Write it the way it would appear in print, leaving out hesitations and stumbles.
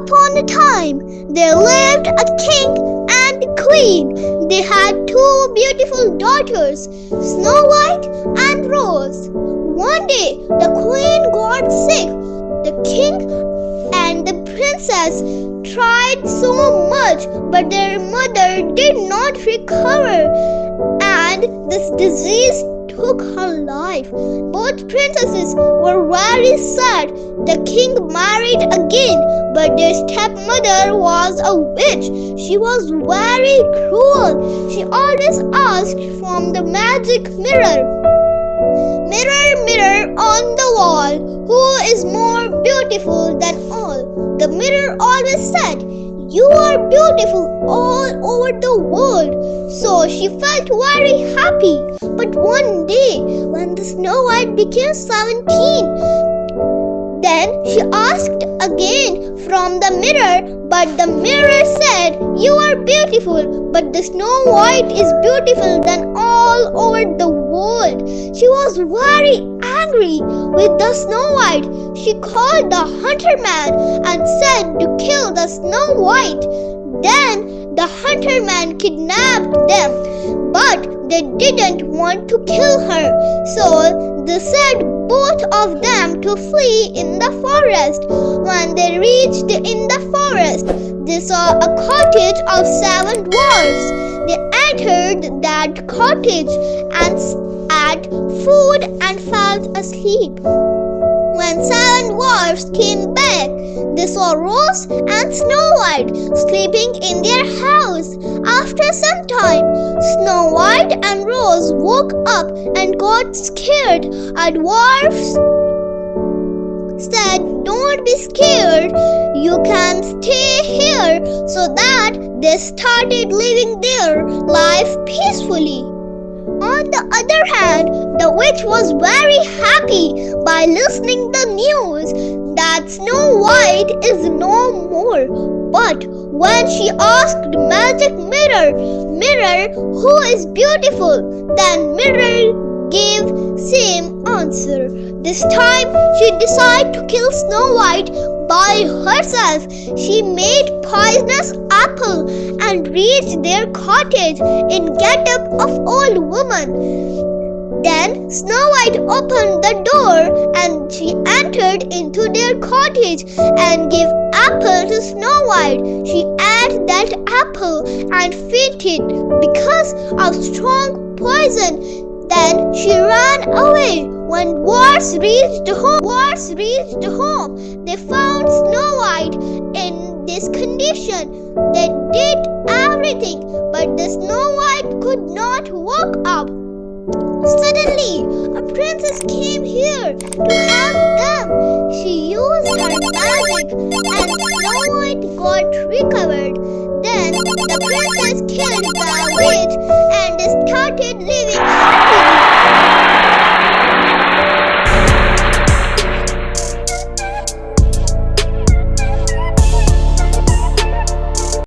upon a time, there lived a king and a queen. They had two beautiful daughters, Snow White and Rose. One day, the queen got sick. The king and the princess tried so much, but their mother did not recover, and this disease took her life. Both princesses were very sad. The king married again, but their stepmother was a witch. She was very cruel. She always asked from the magic mirror, "Mirror, mirror on the wall, who is more beautiful than all?" The mirror always said, "You are beautiful all over the world." So she felt very happy. But one day, when the Snow White became 17, then she asked again from the mirror, but the mirror said, "You are beautiful, but the Snow White is beautiful than all over the world." She was very angry with the Snow White. She called the hunter man and said to kill the Snow White. Then the hunter man kidnapped them, but they didn't want to kill her. So they set both of them to flee in the forest. When they reached in the forest, they saw a cottage of 7 dwarfs. They entered that cottage and ate food and fell asleep. When 7 dwarfs came back, they saw Rose and Snow White sleeping in their house. After some time, Snow White and Rose woke up and got scared. A dwarf said, "Don't be scared, you can stay here." So that they started living their life peacefully. On the other hand, the witch was very happy by listening the news that Snow White is no more. But when she asked Magic Mirror, "Mirror, who is beautiful?" then Mirror gave same answer. This time she decided to kill Snow White by herself. She made poisonous apple and reached their cottage in getup of old woman. Then Snow White opened the door and she entered into their cottage and gave apple to Snow White. She ate that apple and fainted because of strong poison. Then she ran away. When dwarfs reached home, they found Snow White in this condition. They did everything, but the Snow White could not walk up. Suddenly, a princess came here to help them.